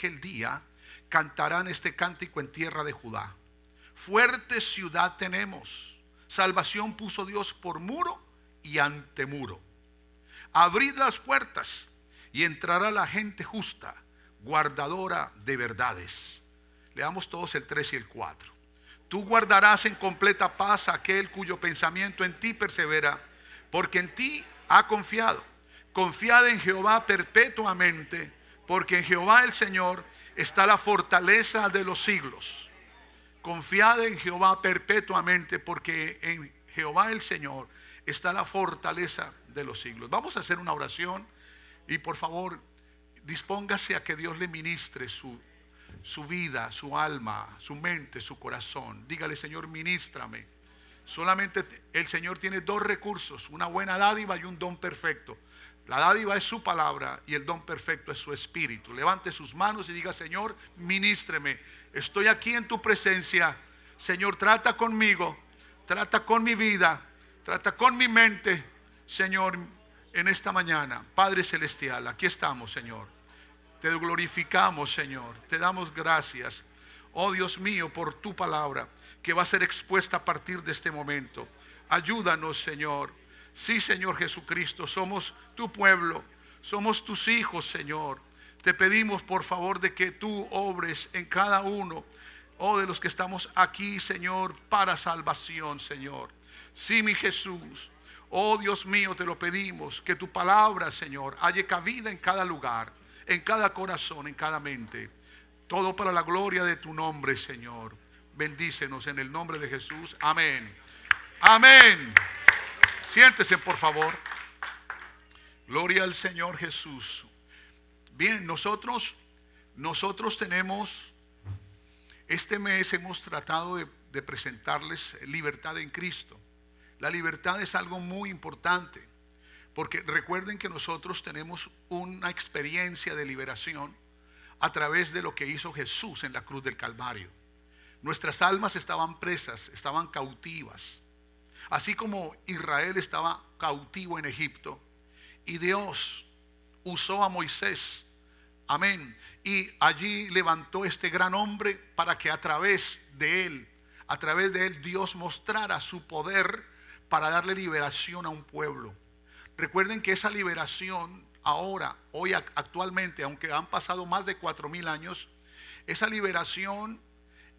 aquel día cantarán este cántico en tierra de Judá: fuerte ciudad tenemos, salvación puso Dios por muro y antemuro. Abrid las puertas y entrará la gente justa, guardadora de verdades. Leamos todos el 3 y el 4. Tú guardarás en completa paz a aquel cuyo pensamiento en ti persevera, porque en ti ha confiado. Confiad en Jehová perpetuamente, porque en Jehová el Señor está la fortaleza de los siglos. Confiad en Jehová perpetuamente, porque en Jehová el Señor está la fortaleza de los siglos. Vamos a hacer una oración y por favor dispóngase a que Dios le ministre su vida, su alma, su mente, su corazón. Dígale: Señor, ministrame. Solamente el Señor tiene dos recursos: una buena dádiva y un don perfecto. La dádiva es su palabra y el don perfecto es su espíritu. Levante sus manos y diga: Señor, ministreme. Estoy aquí en tu presencia. Señor, trata conmigo, trata con mi vida, trata con mi mente, Señor, en esta mañana. Padre celestial, aquí estamos, Señor. Te glorificamos, Señor. Te damos gracias, oh Dios mío, por tu palabra que va a ser expuesta a partir de este momento. Ayúdanos, Señor. Sí, Señor Jesucristo, somos tu pueblo, somos tus hijos, Señor. Te pedimos por favor de que tú obres en cada uno, oh, de los que estamos aquí, Señor, para salvación, Señor. Sí, mi Jesús, oh Dios mío, te lo pedimos, que tu palabra, Señor, halle cabida en cada lugar, en cada corazón, en cada mente. Todo para la gloria de tu nombre, Señor. Bendícenos en el nombre de Jesús. Amén. Amén. Siéntese, por favor. Gloria al Señor Jesús. Bien, nosotros tenemos, este mes hemos tratado de presentarles libertad en Cristo. La libertad es algo muy importante, porque recuerden que nosotros tenemos una experiencia de liberación a través de lo que hizo Jesús en la cruz del Calvario. Nuestras almas estaban presas, estaban cautivas, así como Israel estaba cautivo en Egipto, y Dios usó a Moisés, amén, y allí levantó este gran hombre para que a través de él Dios mostrara su poder para darle liberación a un pueblo. Recuerden que esa liberación hoy actualmente, aunque han pasado más de 4000 años, esa liberación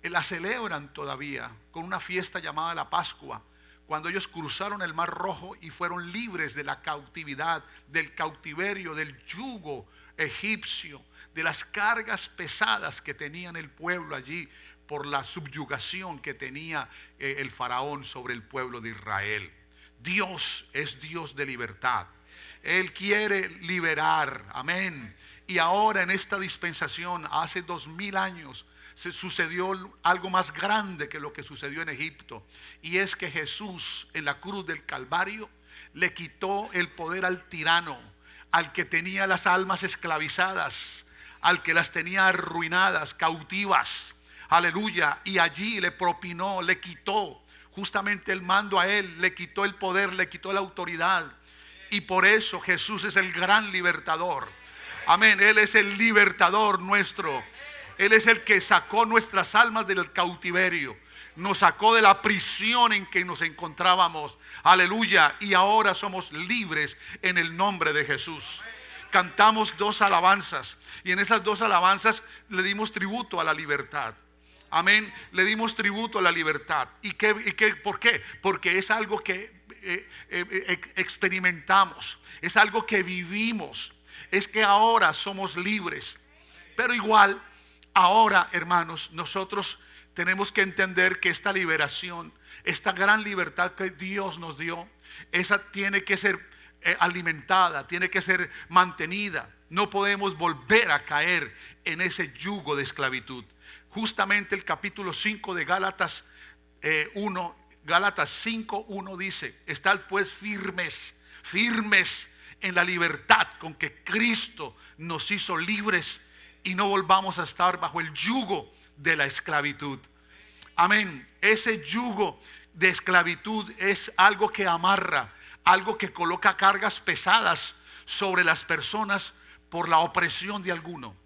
la celebran todavía con una fiesta llamada la Pascua, cuando ellos cruzaron el Mar Rojo y fueron libres de la cautividad, del cautiverio, del yugo egipcio, de las cargas pesadas que tenían el pueblo allí por la subyugación que tenía el faraón sobre el pueblo de Israel. Dios es Dios de libertad. Él quiere liberar, amén. Y ahora en esta dispensación, hace 2000 años, se sucedió algo más grande que lo que sucedió en Egipto, y es que Jesús en la cruz del Calvario le quitó el poder al tirano, al que tenía las almas esclavizadas, al que las tenía arruinadas, cautivas, aleluya, y allí le propinó, le quitó justamente el mando a él, le quitó el poder, le quitó la autoridad. Y por eso Jesús es el gran libertador, amén. Él es el libertador nuestro. Él es el que sacó nuestras almas del cautiverio, nos sacó de la prisión en que nos encontrábamos, aleluya, y ahora somos libres en el nombre de Jesús. Cantamos 2 alabanzas y en esas 2 alabanzas le dimos tributo a la libertad, amén. Le dimos tributo a la libertad. ¿Por qué? Porque es algo que experimentamos, es algo que vivimos, es que ahora somos libres. Pero igual, ahora, hermanos, nosotros tenemos que entender que esta liberación, esta gran libertad que Dios nos dio, esa tiene que ser alimentada, tiene que ser mantenida. No podemos volver a caer en ese yugo de esclavitud. Justamente el capítulo 5 de Gálatas 5:1 dice: estad pues firmes en la libertad con que Cristo nos hizo libres, y no volvamos a estar bajo el yugo de la esclavitud. Amén. Ese yugo de esclavitud es algo que amarra, algo que coloca cargas pesadas sobre las personas por la opresión de alguno,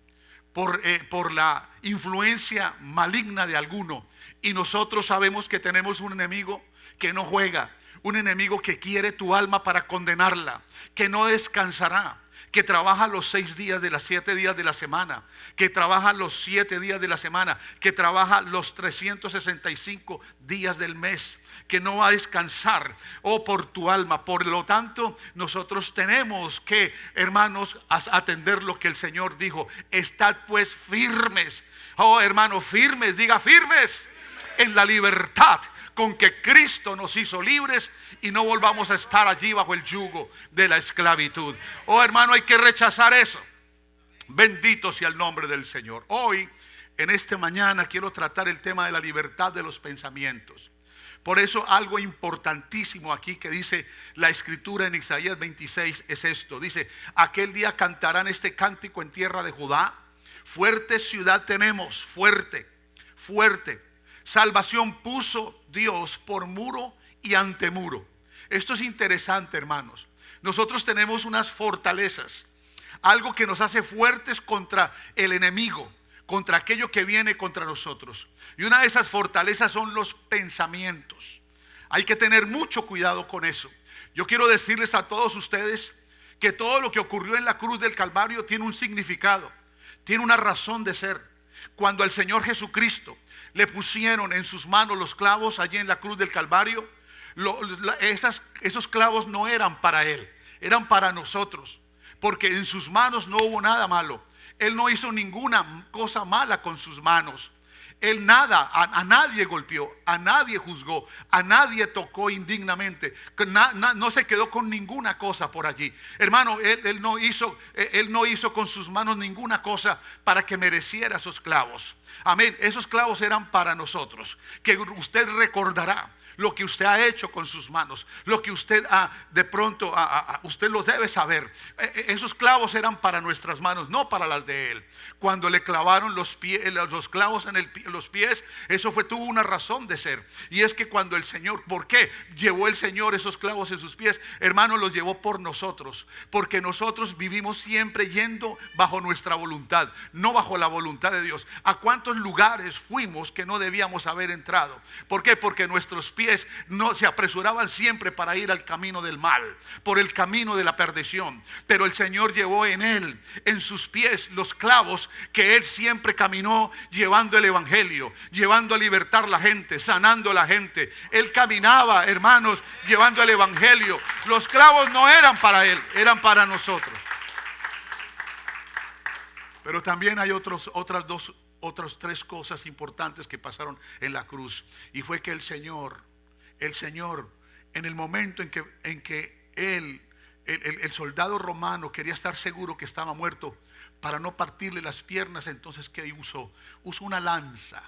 por la influencia maligna de alguno. Y nosotros sabemos que tenemos un enemigo que no juega, un enemigo que quiere tu alma para condenarla, que no descansará, que trabaja los 6 días de las 7 días de la semana, que trabaja los 7 días de la semana, que trabaja los 365 días del mes, que no va a descansar, por tu alma. Por lo tanto, nosotros tenemos que, hermanos, atender lo que el Señor dijo: estad pues firmes. Hermano, firmes, diga firmes en la libertad con que Cristo nos hizo libres, y no volvamos a estar allí bajo el yugo de la esclavitud. Hermano, hay que rechazar eso. Bendito sea el nombre del Señor. Hoy, en esta mañana, quiero tratar el tema de la libertad de los pensamientos. Por eso algo importantísimo aquí que dice la escritura en Isaías 26 es esto. Dice: aquel día cantarán este cántico en tierra de Judá: fuerte ciudad tenemos, fuerte, fuerte. Salvación puso Dios por muro y antemuro. Esto es interesante, hermanos. Nosotros tenemos unas fortalezas, algo que nos hace fuertes contra el enemigo, contra aquello que viene contra nosotros. Y una de esas fortalezas son los pensamientos. Hay que tener mucho cuidado con eso. Yo quiero decirles a todos ustedes que todo lo que ocurrió en la cruz del Calvario tiene un significado, tiene una razón de ser. Cuando al Señor Jesucristo le pusieron en sus manos los clavos allí en la cruz del Calvario, esos clavos no eran para Él, eran para nosotros, porque en sus manos no hubo nada malo. Él no hizo ninguna cosa mala con sus manos. Él a nadie golpeó, a nadie juzgó, a nadie tocó indignamente. No se quedó con ninguna cosa por allí. Hermano, él no hizo con sus manos ninguna cosa para que mereciera esos clavos. Amén. Esos clavos eran para nosotros. Que usted recordará lo que usted ha hecho con sus manos, lo que usted de pronto usted lo debe saber. Esos clavos eran para nuestras manos, no para las de Él. Cuando le clavaron los clavos en los pies, eso tuvo una razón de ser. Y es que cuando el Señor, ¿por qué llevó el Señor esos clavos en sus pies? Hermano, los llevó por nosotros, porque nosotros vivimos siempre yendo bajo nuestra voluntad, no bajo la voluntad de Dios. ¿A cuántos lugares fuimos que no debíamos haber entrado? ¿Por qué? Porque nuestros pies no se apresuraban siempre para ir al camino del mal, por el camino de la perdición. Pero el Señor llevó en sus pies los clavos que Él siempre caminó, llevando el evangelio, llevando a libertar la gente, sanando a la gente. Él caminaba, hermanos, llevando el evangelio. Los clavos no eran para Él, eran para nosotros. Pero también hay otras 3 cosas importantes que pasaron en la cruz. Y fue que el Señor, en el momento en que el soldado romano quería estar seguro que estaba muerto, para no partirle las piernas, entonces ¿qué usó? Usó una lanza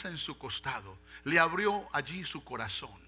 en su costado. Le abrió allí su corazón.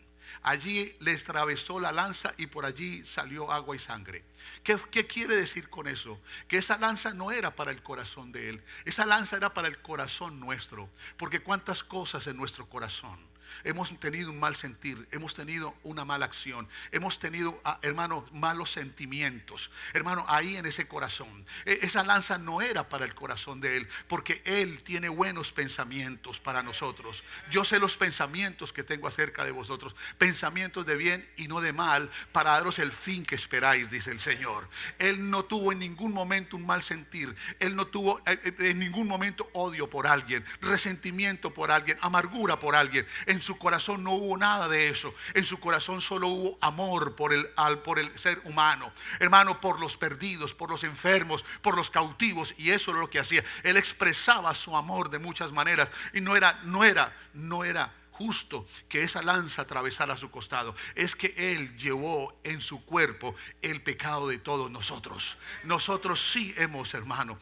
Allí le atravesó la lanza y por allí salió agua y sangre. ¿Qué quiere decir con eso? Que esa lanza no era para el corazón de Él. Esa lanza era para el corazón nuestro. Porque cuántas cosas en nuestro corazón. Hemos tenido un mal sentir, hemos tenido una mala acción, hemos tenido, hermano, malos sentimientos. Hermano, ahí en ese corazón, esa lanza no era para el corazón de Él, porque Él tiene buenos pensamientos para nosotros. Yo sé los pensamientos que tengo acerca de vosotros, pensamientos de bien y no de mal, para daros el fin que esperáis, dice el Señor. Él no tuvo en ningún momento un mal sentir. Él no tuvo en ningún momento odio por alguien, resentimiento por alguien, amargura por alguien. En su corazón no hubo nada de eso. En su corazón solo hubo amor por el ser humano, hermano, por los perdidos, por los enfermos, por los cautivos. Y eso es lo que hacía. Él expresaba su amor de muchas maneras. Y no era justo que esa lanza atravesara su costado. Es que Él llevó en su cuerpo el pecado de todos nosotros. Nosotros sí hemos, hermano.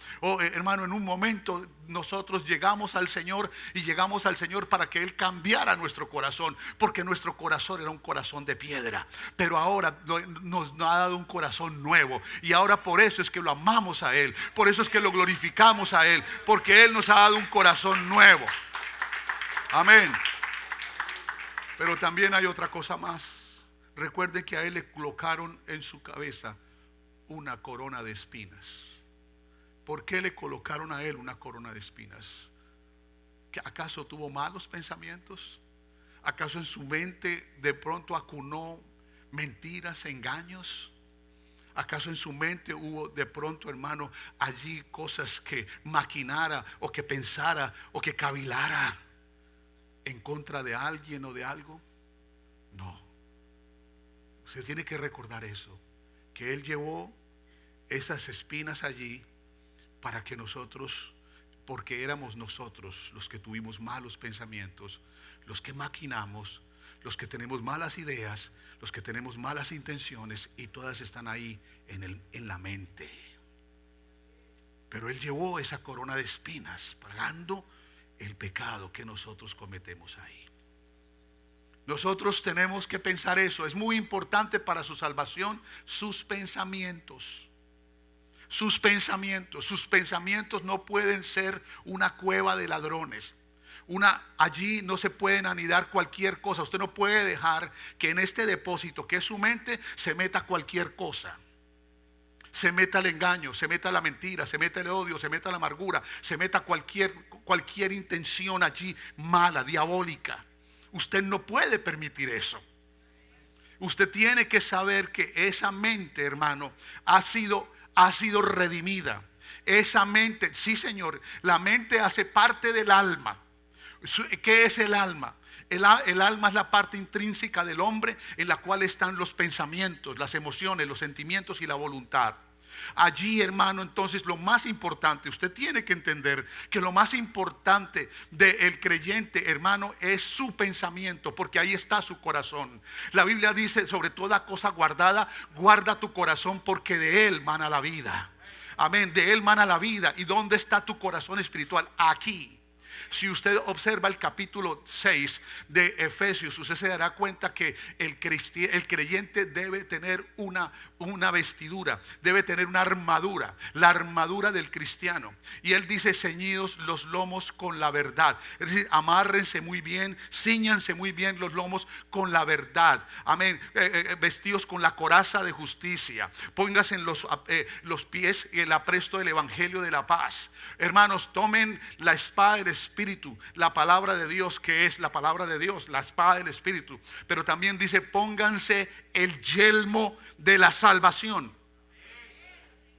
Hermano, en un momento nosotros llegamos al Señor, y llegamos al Señor para que Él cambiara nuestro corazón, porque nuestro corazón era un corazón de piedra, pero ahora nos ha dado un corazón nuevo, y ahora por eso es que lo amamos a Él, por eso es que lo glorificamos a Él, porque Él nos ha dado un corazón nuevo. Amén. Pero también hay otra cosa más. Recuerden que a Él le colocaron en su cabeza una corona de espinas. ¿por qué le colocaron a él una corona de espinas? ¿Acaso tuvo malos pensamientos? ¿Acaso en su mente de pronto acunó mentiras, engaños? ¿Acaso en su mente hubo de pronto, hermano, allí cosas que maquinara o que pensara o que cavilara en contra de alguien o de algo? No. Usted tiene que recordar eso, que él llevó esas espinas allí para que nosotros, porque éramos nosotros los que tuvimos malos pensamientos, los que maquinamos, los que tenemos malas ideas, los que tenemos malas intenciones, y todas están ahí en la mente. Pero él llevó esa corona de espinas pagando el pecado que nosotros cometemos ahí. Nosotros tenemos que pensar eso. Es muy importante para su salvación sus pensamientos. Sus pensamientos no pueden ser una cueva de ladrones. Allí no se pueden anidar cualquier cosa. Usted no puede dejar que en este depósito que es su mente se meta cualquier cosa. Se meta el engaño, se meta la mentira, se meta el odio, se meta la amargura, se meta cualquier intención allí mala, diabólica. Usted no puede permitir eso. Usted tiene que saber que esa mente, hermano, ha sido redimida. Esa mente, sí, Señor, la mente hace parte del alma. ¿Qué es el alma? El alma es la parte intrínseca del hombre en la cual están los pensamientos, las emociones, los sentimientos y la voluntad. Allí, hermano, entonces lo más importante, usted tiene que entender que lo más importante del creyente, hermano, es su pensamiento, porque ahí está su corazón. La Biblia dice: sobre toda cosa guardada, guarda tu corazón, porque de él mana la vida. Amén, de él mana la vida. ¿Y dónde está tu corazón espiritual? Aquí. Si usted observa el capítulo 6 de Efesios, usted se dará cuenta que el creyente debe tener una vestidura, debe tener una armadura, la armadura del cristiano. Y él dice: ceñidos los lomos con la verdad. Es decir, amárrense muy bien, cíñanse muy bien los lomos con la verdad. Amén. Vestidos con la coraza de justicia. Pónganse en los pies el apresto del evangelio de la paz. Hermanos, tomen la espada del Espíritu, la palabra de Dios, que es la palabra de Dios, la espada del Espíritu. Pero también dice: pónganse el yelmo de la salvación.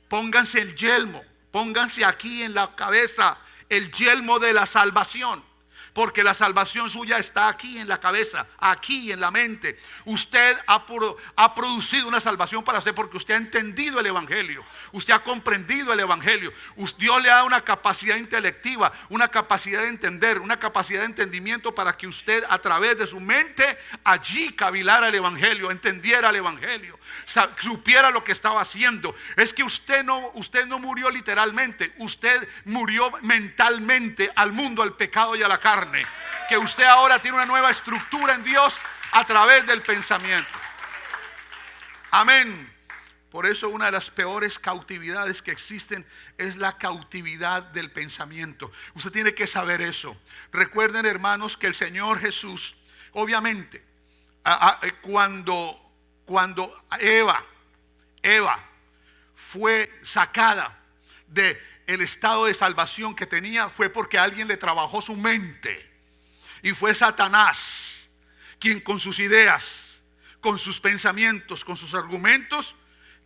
Pónganse el yelmo, pónganse aquí en la cabeza el yelmo de la salvación. Porque la salvación suya está aquí en la cabeza, aquí en la mente. Usted ha producido una salvación para usted porque usted ha entendido el evangelio. Usted ha comprendido el evangelio. Dios le da una capacidad intelectiva, una capacidad de entender, una capacidad de entendimiento para que usted, a través de su mente, allí cavilara el evangelio, entendiera el evangelio, supiera lo que estaba haciendo. Es que usted no murió literalmente, usted murió mentalmente al mundo, al pecado y a la carne. Que usted ahora tiene una nueva estructura en Dios a través del pensamiento. Amén. Por eso una de las peores cautividades que existen es la cautividad del pensamiento. Usted tiene que saber eso. Recuerden, hermanos, que el Señor Jesús, obviamente, cuando Eva fue sacada de el estado de salvación que tenía, fue porque alguien le trabajó su mente. Y fue Satanás quien con sus ideas, con sus pensamientos, con sus argumentos,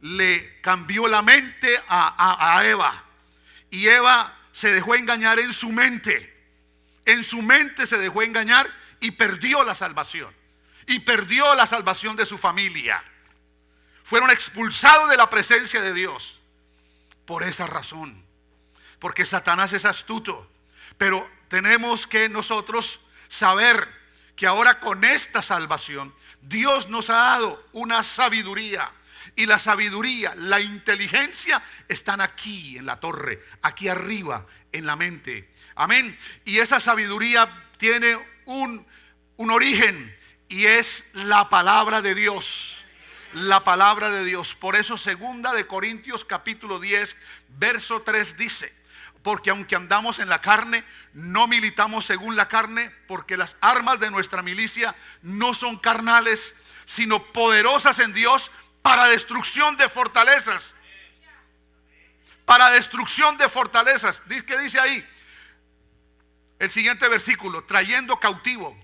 le cambió la mente a Eva. Y Eva se dejó engañar en su mente. En su mente se dejó engañar y perdió la salvación. Y perdió la salvación de su familia. Fueron expulsados de la presencia de Dios. Por esa razón. Porque Satanás es astuto. Pero tenemos que nosotros saber que ahora con esta salvación Dios nos ha dado una sabiduría. Y la sabiduría, la inteligencia están aquí en la torre, aquí arriba en la mente. Amén. Y esa sabiduría tiene un origen, y es la palabra de Dios. La palabra de Dios. Por eso 2 de Corintios capítulo 10 verso 3 dice: porque aunque andamos en la carne, no militamos según la carne, porque las armas de nuestra milicia no son carnales, sino poderosas en Dios para destrucción de fortalezas. para destrucción de fortalezas. ¿Qué dice ahí? El siguiente versículo: trayendo cautivo,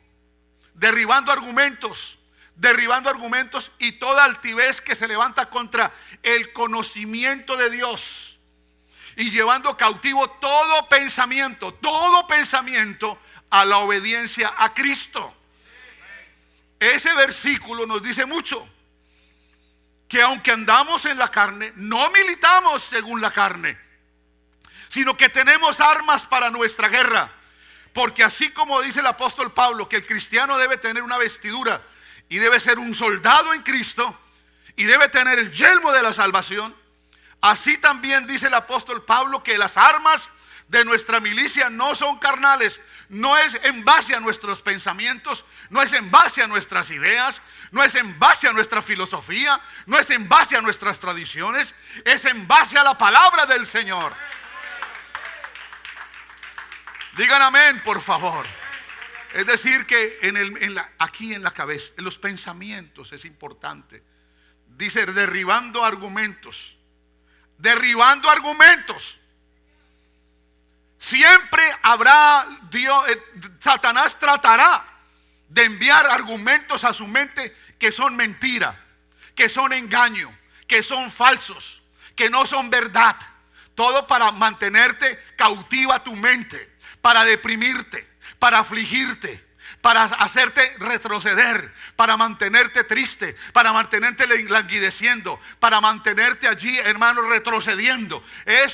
derribando argumentos y toda altivez que se levanta contra el conocimiento de Dios, y llevando cautivo todo pensamiento a la obediencia a Cristo. Ese versículo nos dice mucho, que aunque andamos en la carne, no militamos según la carne, sino que tenemos armas para nuestra guerra. Porque así como dice el apóstol Pablo que el cristiano debe tener una vestidura y debe ser un soldado en Cristo y debe tener el yelmo de la salvación, así también dice el apóstol Pablo que las armas de nuestra milicia no son carnales. No es en base a nuestros pensamientos, no es en base a nuestras ideas, no es en base a nuestra filosofía, no es en base a nuestras tradiciones, es en base a la palabra del Señor. Digan amén, por favor. Es decir que aquí en la cabeza, en los pensamientos es importante. Dice derribando argumentos. Siempre habrá Satanás tratará de enviar argumentos a su mente que son mentira, que son engaño, que son falsos, que no son verdad. Todo para mantenerte cautiva tu mente, para deprimirte, para afligirte, para hacerte retroceder, para mantenerte triste, para mantenerte languideciendo, para mantenerte allí, hermano, retrocediendo.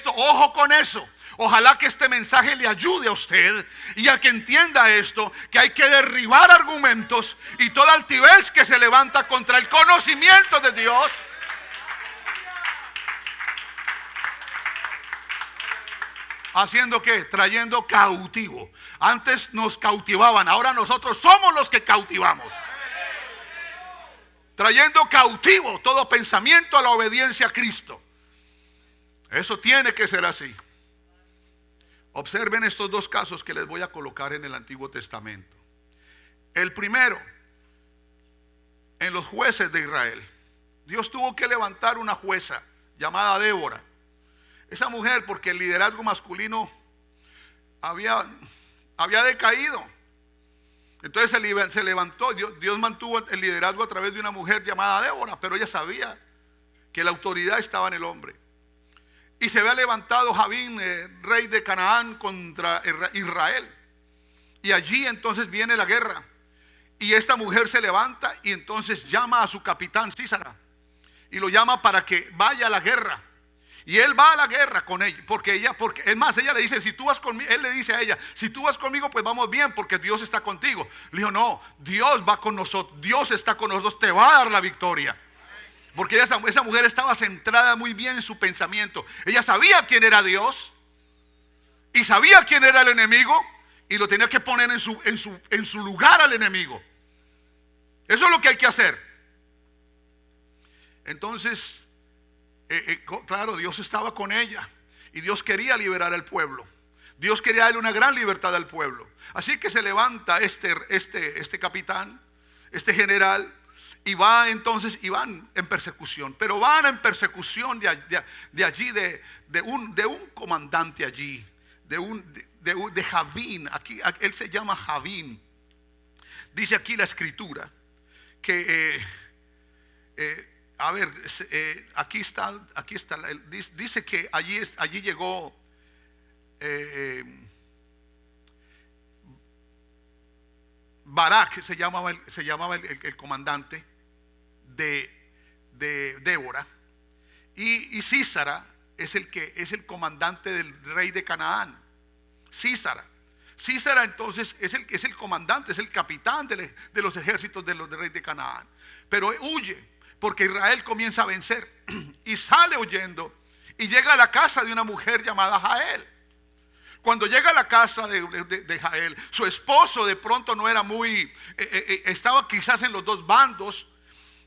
Ojo con eso. Ojalá que este mensaje le ayude a usted y a que entienda esto, que hay que derribar argumentos y toda altivez que se levanta contra el conocimiento de Dios. ¿Haciendo qué? Trayendo cautivo. Antes nos cautivaban, ahora nosotros somos los que cautivamos. Trayendo cautivo todo pensamiento a la obediencia a Cristo. Eso tiene que ser así. Observen estos dos casos que les voy a colocar en el Antiguo Testamento. El primero, en los jueces de Israel. Dios tuvo que levantar una jueza llamada Débora. Esa mujer, porque el liderazgo masculino había decaído. Entonces se levantó, Dios mantuvo el liderazgo a través de una mujer llamada Débora, pero ella sabía que la autoridad estaba en el hombre. Y se había levantado Javín, rey de Canaán, contra Israel. Y allí entonces viene la guerra. Y esta mujer se levanta y entonces llama a su capitán Sísara. Y lo llama para que vaya a la guerra. Y él va a la guerra con ella. Porque es más, ella le dice, si tú vas conmigo, él le dice a ella, si tú vas conmigo, pues vamos bien, porque Dios está contigo. Le dijo, no, Dios va con nosotros, Dios está con nosotros, te va a dar la victoria. Porque esa mujer estaba centrada muy bien en su pensamiento. Ella sabía quién era Dios y sabía quién era el enemigo, y lo tenía que poner en su lugar al enemigo. Eso es lo que hay que hacer. Entonces, claro, Dios estaba con ella y Dios quería liberar al pueblo. Dios quería darle una gran libertad al pueblo. Así que se levanta este capitán, este general, y van en persecución. Pero van en persecución de allí, de un comandante allí, de Javín. Aquí él se llama Javín. Dice aquí la escritura que aquí está. Dice que allí llegó Barak, se llamaba el comandante de Débora, y Sísara es el comandante del rey de Canaán. Sísara entonces es el comandante, es el capitán de los ejércitos del rey de Canaán. Pero huye porque Israel comienza a vencer y sale huyendo y llega a la casa de una mujer llamada Jael. Cuando llega a la casa de Jael, su esposo de pronto no era estaba quizás en los dos bandos.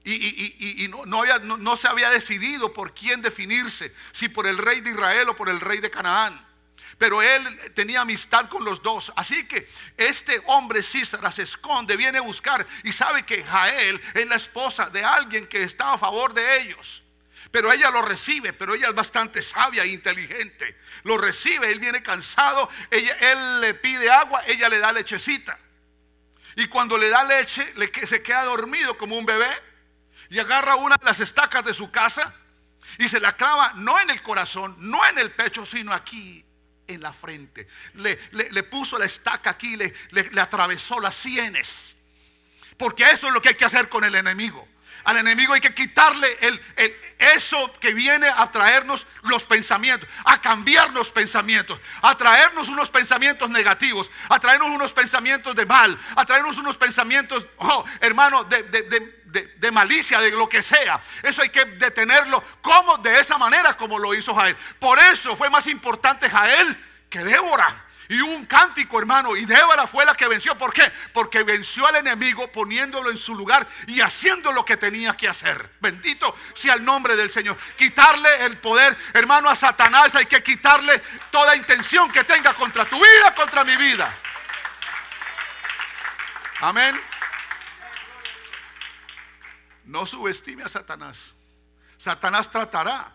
Y no se había decidido por quién definirse, si por el rey de Israel o por el rey de Canaán. Pero él tenía amistad con los dos. Así que este hombre Sísara se esconde, viene a buscar y sabe que Jael es la esposa de alguien que está a favor de ellos. Pero ella lo recibe, pero ella es bastante sabia e inteligente. Lo recibe, él viene cansado, él le pide agua, ella le da lechecita. Y cuando le da leche, se queda dormido como un bebé. Y agarra una de las estacas de su casa y se la clava no en el corazón, no en el pecho, sino aquí en la frente. Le puso la estaca aquí, le atravesó las sienes. Porque eso es lo que hay que hacer con el enemigo. Al enemigo hay que quitarle eso que viene a traernos los pensamientos, a cambiar los pensamientos, a traernos unos pensamientos negativos, a traernos unos pensamientos de mal, a traernos unos pensamientos, hermano, de malicia, de lo que sea. Eso hay que detenerlo. ¿Cómo? De esa manera como lo hizo Jael. Por eso fue más importante Jael que Débora. Y hubo un cántico, hermano, y Débora fue la que venció. ¿Por qué? Porque venció al enemigo poniéndolo en su lugar y haciendo lo que tenía que hacer. Bendito sea el nombre del Señor. Quitarle el poder, hermano, a Satanás. Hay que quitarle toda intención que tenga contra tu vida, contra mi vida. Amén. No subestime a Satanás. Satanás tratará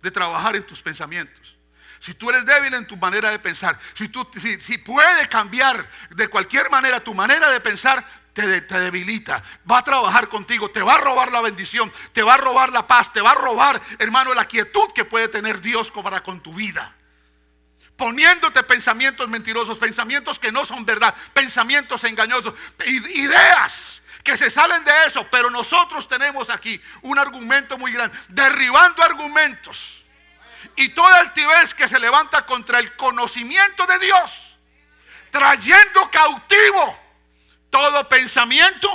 de trabajar en tus pensamientos. Si tú eres débil en tu manera de pensar, si puede cambiar de cualquier manera tu manera de pensar, te debilita. Va a trabajar contigo, te va a robar la bendición, te va a robar la paz, te va a robar, hermano, la quietud que puede tener Dios para con tu vida. Poniéndote pensamientos mentirosos, pensamientos que no son verdad, pensamientos engañosos, ideas que se salen de eso. Pero nosotros tenemos aquí un argumento muy grande, derribando argumentos y toda altivez que se levanta contra el conocimiento de Dios, trayendo cautivo todo pensamiento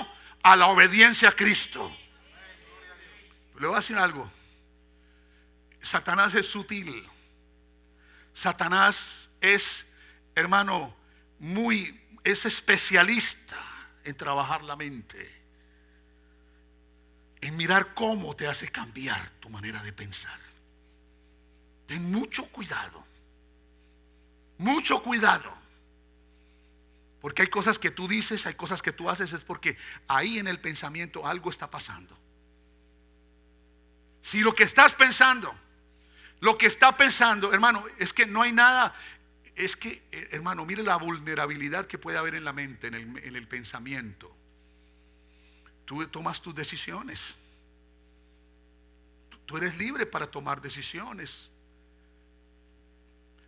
a la obediencia a Cristo. Le voy a decir algo. Satanás es sutil. Satanás es, hermano, es especialista en trabajar la mente, en mirar cómo te hace cambiar tu manera de pensar. Ten mucho cuidado, porque hay cosas que tú dices, hay cosas que tú haces, es porque ahí en el pensamiento algo está pasando. Si lo que estás pensando, hermano, es que no hay nada, es que, hermano, mire la vulnerabilidad que puede haber en la mente, en el pensamiento. Tú tomas tus decisiones. Tú eres libre para tomar decisiones,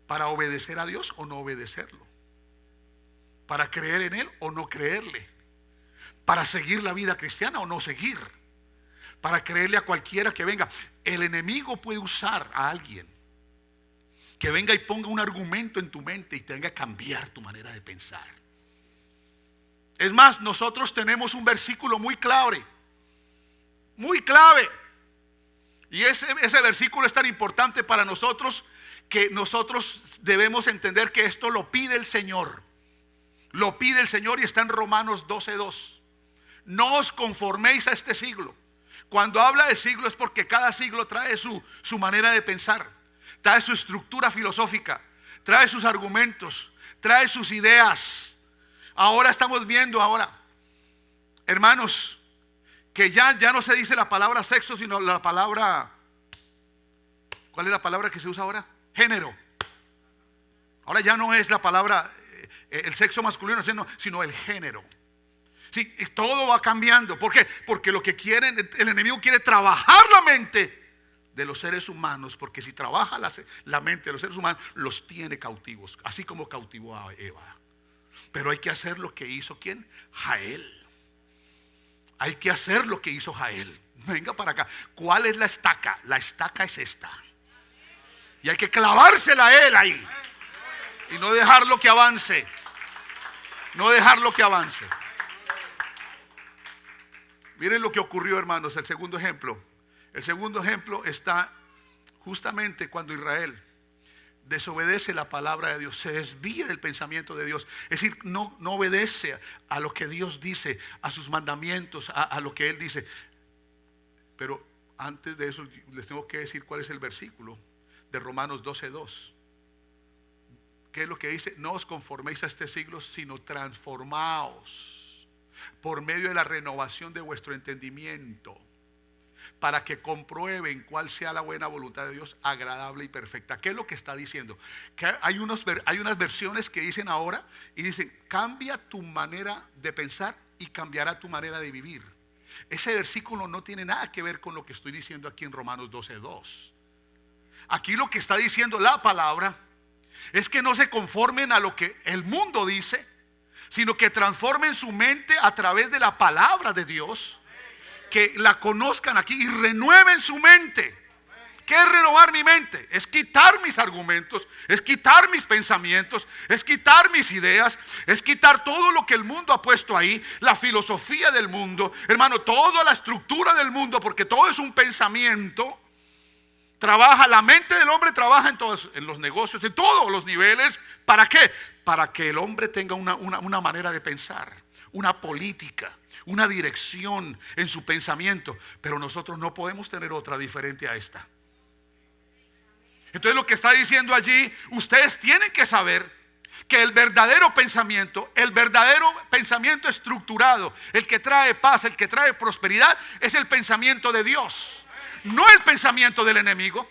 para obedecer a Dios o no obedecerlo, para creer en Él o no creerle, para seguir la vida cristiana o no seguir, para creerle a cualquiera que venga. El enemigo puede usar a alguien que venga y ponga un argumento en tu mente y tenga que cambiar tu manera de pensar. Es más, nosotros tenemos un versículo muy clave, y ese versículo es tan importante para nosotros que nosotros debemos entender que esto lo pide el Señor. Lo pide el Señor y está en Romanos 12:2. No os conforméis a este siglo. Cuando habla de siglo es porque cada siglo trae su manera de pensar, trae su estructura filosófica, trae sus argumentos, trae sus ideas. Ahora estamos viendo, hermanos, que ya no se dice la palabra sexo, sino la palabra, ¿cuál es la palabra que se usa ahora? Género. Ahora ya no es la palabra el sexo masculino, sino el género. Sí, todo va cambiando. ¿Por qué? Porque lo que quieren, el enemigo quiere trabajar la mente de los seres humanos, porque si trabaja la mente de los seres humanos, los tiene cautivos, así como cautivó a Eva. Pero hay que hacer lo que hizo ¿quién? Jael. Hay que hacer lo que hizo Jael. Venga para acá. ¿Cuál es la estaca? La estaca es esta. Y hay que clavársela a él ahí. Y no dejarlo que avance. No dejarlo que avance. Miren lo que ocurrió, hermanos. El segundo ejemplo. El segundo ejemplo está justamente cuando Israel desobedece la palabra de Dios, se desvía del pensamiento de Dios. Es decir, no obedece a lo que Dios dice, a sus mandamientos, a lo que Él dice. Pero antes de eso les tengo que decir cuál es el versículo de Romanos 12:2. ¿Qué es lo que dice? No os conforméis a este siglo, sino transformaos por medio de la renovación de vuestro entendimiento, para que comprueben cuál sea la buena voluntad de Dios, agradable y perfecta. ¿Qué es lo que está diciendo? Que hay unas versiones que dicen ahora y dicen: cambia tu manera de pensar y cambiará tu manera de vivir. Ese versículo no tiene nada que ver con lo que estoy diciendo aquí en Romanos 12:2. Aquí lo que está diciendo la palabra es que no se conformen a lo que el mundo dice, sino que transformen su mente a través de la palabra de Dios, que la conozcan aquí y renueven su mente. ¿Qué es renovar mi mente? Es quitar mis argumentos, es quitar mis pensamientos, es quitar mis ideas, es quitar todo lo que el mundo ha puesto ahí, la filosofía del mundo, hermano, toda la estructura del mundo, porque todo es un pensamiento. Trabaja, la mente del hombre trabaja en los negocios, en todos los niveles. ¿Para qué? Para que el hombre tenga una manera de pensar, una política, una dirección en su pensamiento. Pero nosotros no podemos tener otra diferente a esta. Entonces lo que está diciendo allí, ustedes tienen que saber que el verdadero pensamiento estructurado, el que trae paz, el que trae prosperidad, es el pensamiento de Dios, no el pensamiento del enemigo.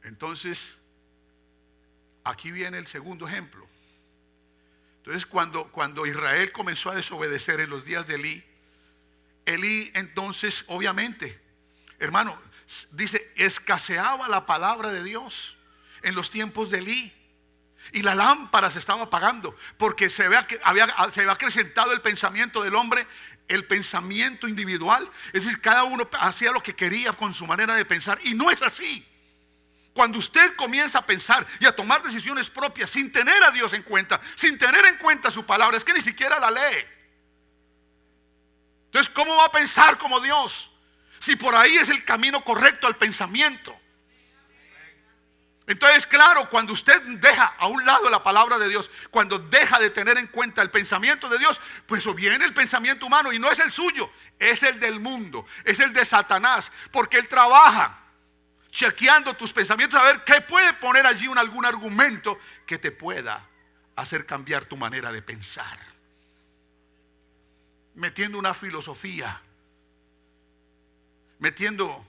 Entonces, aquí viene el segundo ejemplo. Entonces, cuando Israel comenzó a desobedecer en los días de Elí entonces, obviamente, hermano, dice, escaseaba la palabra de Dios en los tiempos de Elí. Y la lámpara se estaba apagando porque se había acrecentado el pensamiento del hombre, el pensamiento individual. Es decir, cada uno hacía lo que quería con su manera de pensar. Y no es así. Cuando usted comienza a pensar y a tomar decisiones propias sin tener a Dios en cuenta, sin tener en cuenta su palabra, es que ni siquiera la lee. Entonces, ¿cómo va a pensar como Dios si por ahí es el camino correcto al pensamiento? Entonces, claro, cuando usted deja a un lado la palabra de Dios, cuando deja de tener en cuenta el pensamiento de Dios, pues o viene el pensamiento humano, y no es el suyo, es el del mundo, es el de Satanás, porque él trabaja chequeando tus pensamientos a ver qué puede poner allí algún argumento que te pueda hacer cambiar tu manera de pensar, metiendo una filosofía, metiendo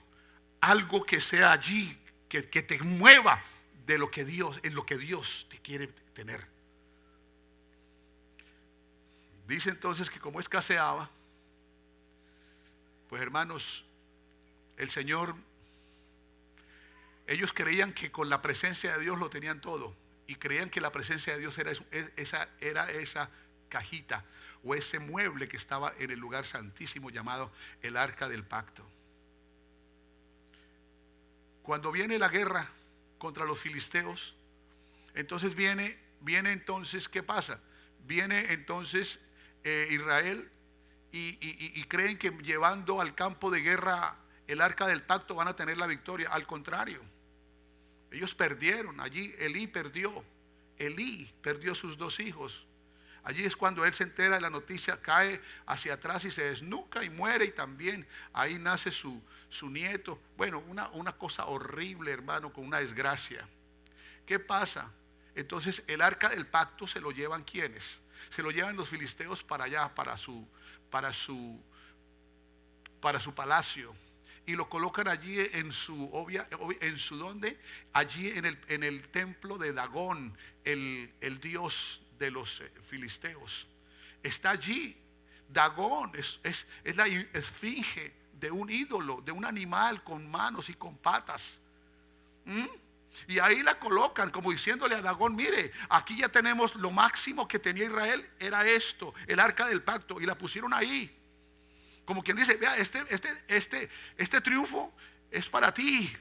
algo que sea allí que te mueva de lo que Dios, en lo que Dios te quiere tener. Dice entonces que como escaseaba, pues hermanos, el Señor, ellos creían que con la presencia de Dios lo tenían todo, y creían que la presencia de Dios era esa cajita o ese mueble que estaba en el lugar santísimo llamado el arca del pacto. Cuando viene la guerra contra los filisteos, entonces viene entonces, ¿qué pasa? Viene entonces Israel y creen que llevando al campo de guerra el arca del pacto van a tener la victoria. Al contrario, ellos perdieron. Allí Elí perdió sus 2 hijos. Allí es cuando él se entera de la noticia, cae hacia atrás y se desnuca y muere, y también ahí nace su nieto. Bueno, una cosa horrible, hermano, con una desgracia. ¿Qué pasa? Entonces el arca del pacto se lo llevan, ¿quiénes? Se lo llevan los filisteos para allá, para su palacio, y lo colocan allí ¿dónde? Allí en el templo de Dagón, el dios de los filisteos. Está allí. Dagón es la esfinge de un ídolo, de un animal con manos y con patas. Y ahí la colocan como diciéndole a Dagón: mire, aquí ya tenemos lo máximo que tenía Israel, era esto, el arca del pacto, y la pusieron ahí. Como quien dice: vea, este triunfo es para ti.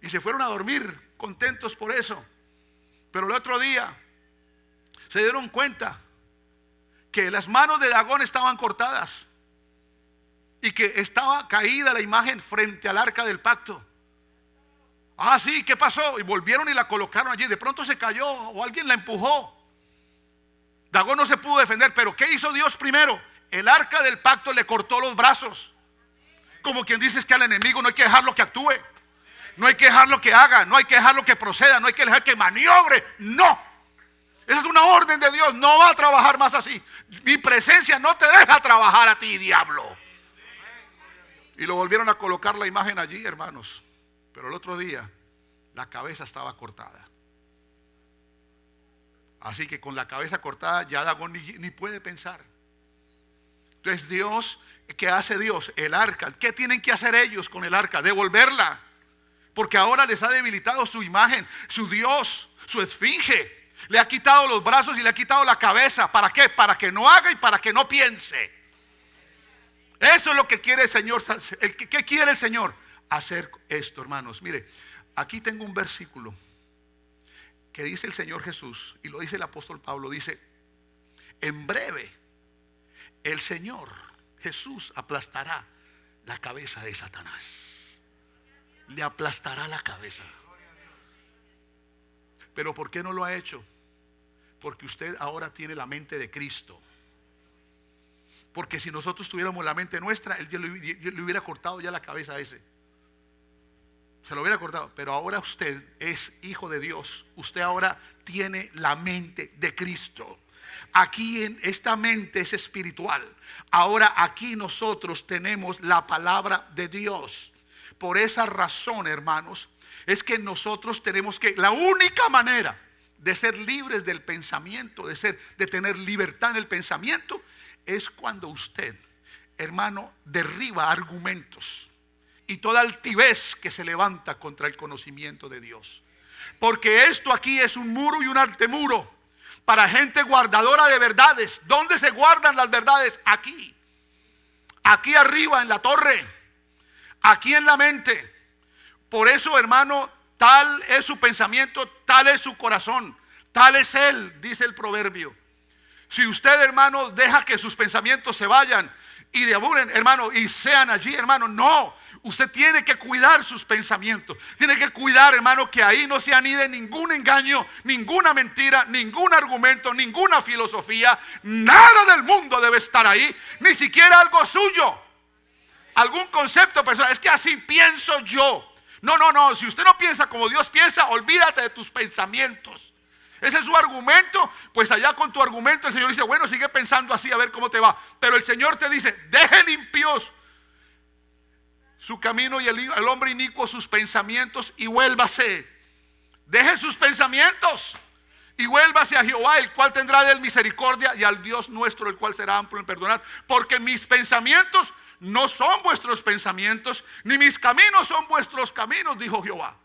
Y se fueron a dormir contentos por eso. Pero el otro día se dieron cuenta que las manos de Dagón estaban cortadas y que estaba caída la imagen frente al arca del pacto. Ah, sí, ¿qué pasó? Y volvieron y la colocaron allí. De pronto se cayó o alguien la empujó. Dagón no se pudo defender, pero ¿qué hizo Dios primero? El arca del pacto le cortó los brazos. Como quien dice, es que al enemigo no hay que dejarlo que actúe, no hay que dejarlo que haga, no hay que dejarlo que proceda, no hay que dejar que maniobre. No. Esa es una orden de Dios. No va a trabajar más así. Mi presencia no te deja trabajar a ti, diablo. Y lo volvieron a colocar la imagen allí, hermanos. Pero el otro día la cabeza estaba cortada. Así que con la cabeza cortada ya Dagón ni puede pensar. Entonces Dios, ¿qué hace Dios? El arca. ¿Qué tienen que hacer ellos con el arca? Devolverla. Porque ahora les ha debilitado su imagen, su Dios, su esfinge. Le ha quitado los brazos y le ha quitado la cabeza. ¿Para qué? Para que no haga y para que no piense. Eso es lo que quiere el Señor. ¿Qué quiere el Señor? Hacer esto, hermanos. Mire, aquí tengo un versículo que dice el Señor Jesús, y lo dice el apóstol Pablo. Dice: en breve el Señor Jesús aplastará la cabeza de Satanás. Le aplastará la cabeza. Pero ¿por qué no lo ha hecho? Porque usted ahora tiene la mente de Cristo. Porque si nosotros tuviéramos la mente nuestra, Él le hubiera cortado ya la cabeza a ese. Se lo hubiera cortado. Pero ahora usted es hijo de Dios. Usted ahora tiene la mente de Cristo. Aquí en esta mente es espiritual. Ahora aquí nosotros tenemos la palabra de Dios. Por esa razón, hermanos, es que nosotros tenemos que, la única manera de ser libres del pensamiento, de tener libertad en el pensamiento, es cuando usted, hermano, derriba argumentos y toda altivez que se levanta contra el conocimiento de Dios. Porque esto aquí es un muro y un antemuro para gente guardadora de verdades. ¿Dónde se guardan las verdades? Aquí. Aquí arriba en la torre. Aquí en la mente. Por eso, hermano, tal es su pensamiento, tal es su corazón, tal es él, dice el proverbio. Si usted, hermano, deja que sus pensamientos se vayan y deambulen, hermano, y sean allí, hermano, no. Usted tiene que cuidar sus pensamientos. Tiene que cuidar, hermano, que ahí no se anide ningún engaño, ninguna mentira, ningún argumento, ninguna filosofía. Nada del mundo debe estar ahí, ni siquiera algo suyo. Algún concepto personal. Es que así pienso yo. No. Si usted no piensa como Dios piensa, olvídate de tus pensamientos. Ese es su argumento. Pues allá con tu argumento el Señor dice: bueno, sigue pensando así, a ver cómo te va. Pero el Señor te dice: deje limpios su camino y el hombre inicuo sus pensamientos, y vuélvase. Deje sus pensamientos y vuélvase a Jehová, el cual tendrá de él misericordia, y al Dios nuestro, el cual será amplio en perdonar. Porque mis pensamientos no son vuestros pensamientos, ni mis caminos son vuestros caminos, dijo Jehová.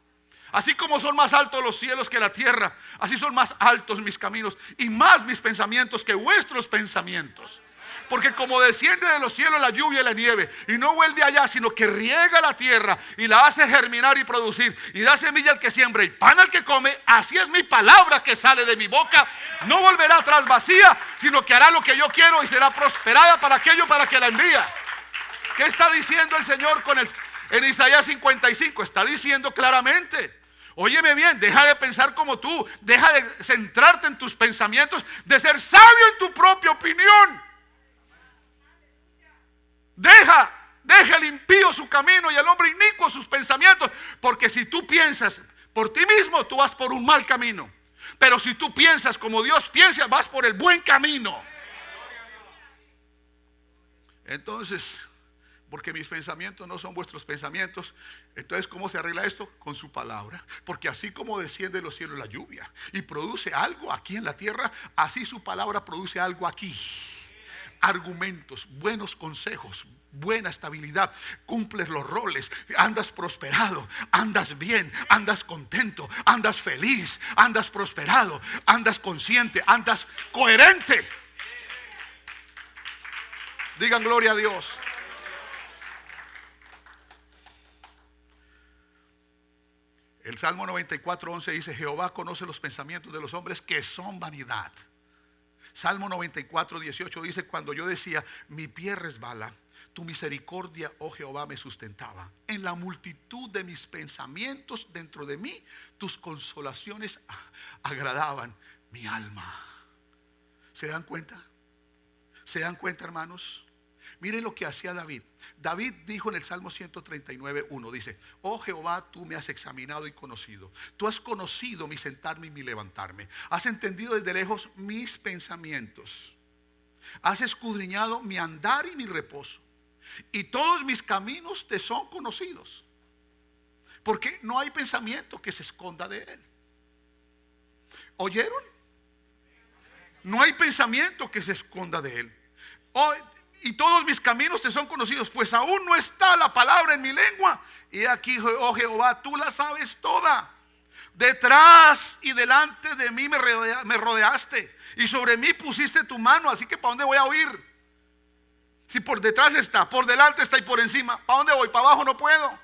Así como son más altos los cielos que la tierra, así son más altos mis caminos y más mis pensamientos que vuestros pensamientos. Porque como desciende de los cielos la lluvia y la nieve, y no vuelve allá, sino que riega la tierra y la hace germinar y producir, y da semilla al que siembra y pan al que come, así es mi palabra que sale de mi boca. No volverá atrás vacía, sino que hará lo que yo quiero y será prosperada para aquello para que la envía. ¿Qué está diciendo el Señor en Isaías 55? Está diciendo claramente: óyeme bien, deja de pensar como tú, deja de centrarte en tus pensamientos, de ser sabio en tu propia opinión. Deja el impío su camino y el hombre inicuo sus pensamientos. Porque si tú piensas por ti mismo, tú vas por un mal camino. Pero si tú piensas como Dios piensa, vas por el buen camino. Entonces, porque mis pensamientos no son vuestros pensamientos. Entonces, ¿cómo se arregla esto? Con su palabra. Porque así como desciende de los cielos la lluvia y produce algo aquí en la tierra, así su palabra produce algo aquí. Argumentos, buenos consejos, buena estabilidad, cumples los roles, andas prosperado, andas bien, andas contento, andas feliz, andas prosperado, andas consciente, andas coherente. Digan gloria a Dios. El Salmo 94:11 dice: Jehová conoce los pensamientos de los hombres, que son vanidad. Salmo 94:18 dice: cuando yo decía, mi pie resbala, tu misericordia, oh Jehová, me sustentaba. En la multitud de mis pensamientos dentro de mí, tus consolaciones agradaban mi alma. ¿Se dan cuenta? ¿Se dan cuenta, hermanos? Miren lo que hacía David. David dijo en el Salmo 139:1, dice: oh Jehová, tú me has examinado y conocido. Tú has conocido mi sentarme y mi levantarme. Has entendido desde lejos mis pensamientos. Has escudriñado mi andar y mi reposo. y todos mis caminos te son conocidos. Porque no hay pensamiento que se esconda de Él. ¿Oyeron? No hay pensamiento que se esconda de Él. Y todos mis caminos te son conocidos, pues aún no está la palabra en mi lengua. Y aquí, oh Jehová, tú la sabes toda. Detrás y delante de mí me rodeaste, y sobre mí pusiste tu mano. Así que ¿para dónde voy a huir? Si por detrás está, por delante está y por encima, ¿para dónde voy? Para abajo no puedo.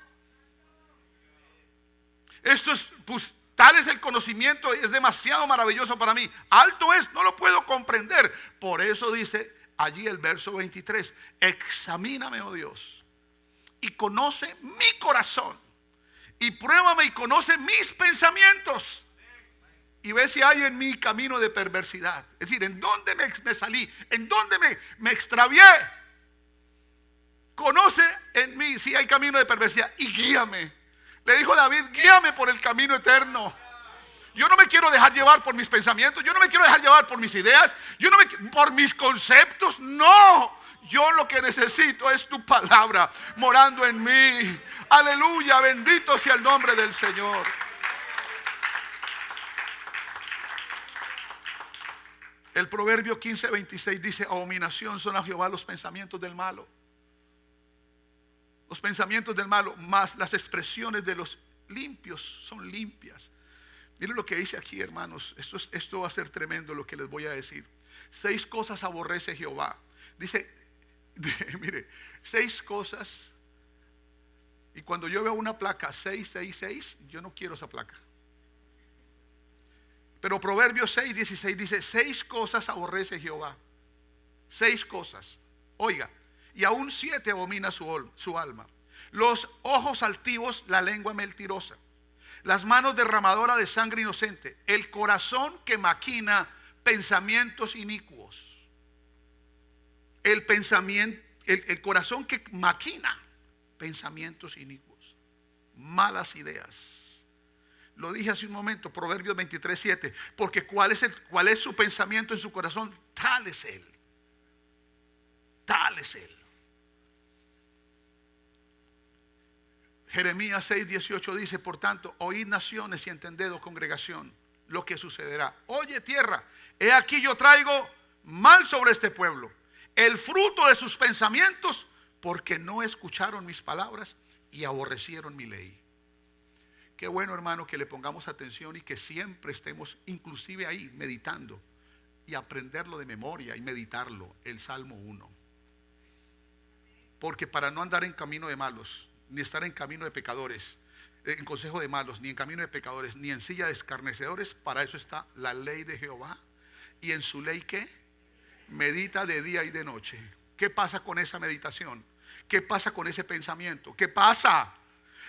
Esto es, pues, tal es el conocimiento, es demasiado maravilloso para mí. Alto es, no lo puedo comprender. Por eso dice allí el verso 23: examíname, oh Dios, y conoce mi corazón, y pruébame y conoce mis pensamientos, y ve si hay en mí camino de perversidad. Es decir, en dónde me salí, en dónde me extravié. Conoce en mí si hay camino de perversidad y guíame. Le dijo David: guíame por el camino eterno. Yo no me quiero dejar llevar por mis pensamientos, yo no me quiero dejar llevar por mis ideas, por mis conceptos. No, yo lo que necesito es tu palabra morando en mí. Aleluya, bendito sea el nombre del Señor. El Proverbio 15:26 dice: abominación son a Jehová los pensamientos del malo. Los pensamientos del malo, más las expresiones de los limpios son limpias. Miren lo que dice aquí, hermanos. Esto va a ser tremendo lo que les voy a decir. 6 cosas aborrece Jehová. Dice, mire, 6 cosas. Y cuando yo veo una placa 666, yo no quiero esa placa. Pero Proverbios 6:16 dice: 6 cosas aborrece Jehová. 6 cosas. Oiga, y aún 7 abomina su alma: los ojos altivos, la lengua mentirosa, las manos derramadoras de sangre inocente, el corazón que maquina pensamientos inicuos. El corazón que maquina pensamientos inicuos, malas ideas. Lo dije hace un momento, Proverbios 23:7, porque cuál es su pensamiento en su corazón, tal es él. Tal es él. Jeremías 6:18 dice: por tanto, oíd naciones y entended, oh congregación, lo que sucederá. Oye tierra, he aquí yo traigo mal sobre este pueblo, el fruto de sus pensamientos, porque no escucharon mis palabras y aborrecieron mi ley. Qué bueno, hermano, que le pongamos atención y que siempre estemos inclusive ahí meditando y aprenderlo de memoria y meditarlo, el Salmo 1. Porque para no andar en camino de malos, ni estar en camino de pecadores, en consejo de malos, ni en camino de pecadores, ni en silla de escarnecedores, para eso está la ley de Jehová. Y en su ley, ¿qué? Medita de día y de noche. ¿Qué pasa con esa meditación? ¿Qué pasa con ese pensamiento? ¿Qué pasa?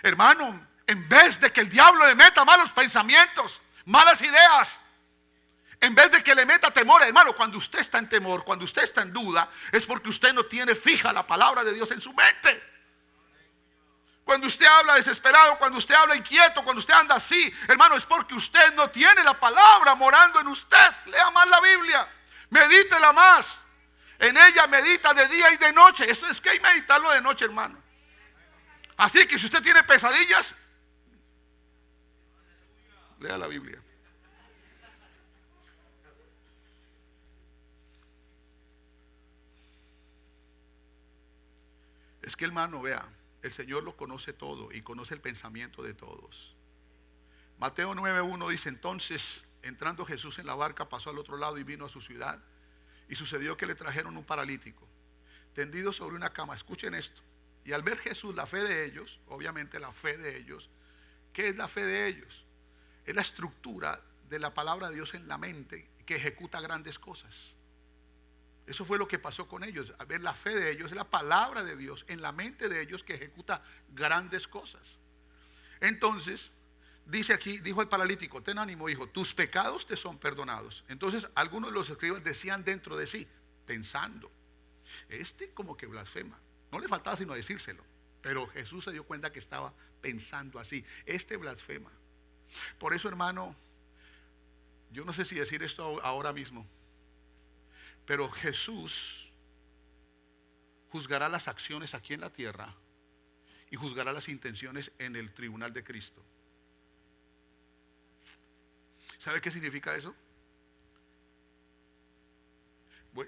Hermano, en vez de que el diablo le meta malos pensamientos, malas ideas, en vez de que le meta temor, hermano, cuando usted está en temor, cuando usted está en duda, es porque usted no tiene fija la palabra de Dios en su mente. Cuando usted habla desesperado, cuando usted habla inquieto, cuando usted anda así, hermano, es porque usted no tiene la palabra morando en usted. Lea más la Biblia, medítela más. En ella medita de día y de noche. Eso es que hay que meditarlo de noche, hermano. Así que si usted tiene pesadillas, lea la Biblia. Es que, hermano, vea, el Señor lo conoce todo y conoce el pensamiento de todos. Mateo 9:1 dice: entonces, entrando Jesús en la barca, pasó al otro lado y vino a su ciudad. Y sucedió que le trajeron un paralítico, tendido sobre una cama. Escuchen esto. Y al ver Jesús la fe de ellos, obviamente la fe de ellos, ¿qué es la fe de ellos? Es la estructura de la palabra de Dios en la mente que ejecuta grandes cosas. Eso fue lo que pasó con ellos. A ver, la fe de ellos es la palabra de Dios en la mente de ellos que ejecuta grandes cosas. Entonces, dice aquí, dijo el paralítico: ten ánimo, hijo, tus pecados te son perdonados. Entonces, algunos de los escribas decían dentro de sí, pensando: como que blasfema. No le faltaba sino decírselo. Pero Jesús se dio cuenta que estaba pensando así: blasfema. Por eso, hermano, yo no sé si decir esto ahora mismo, pero Jesús juzgará las acciones aquí en la tierra y juzgará las intenciones en el tribunal de Cristo. ¿Sabe qué significa eso?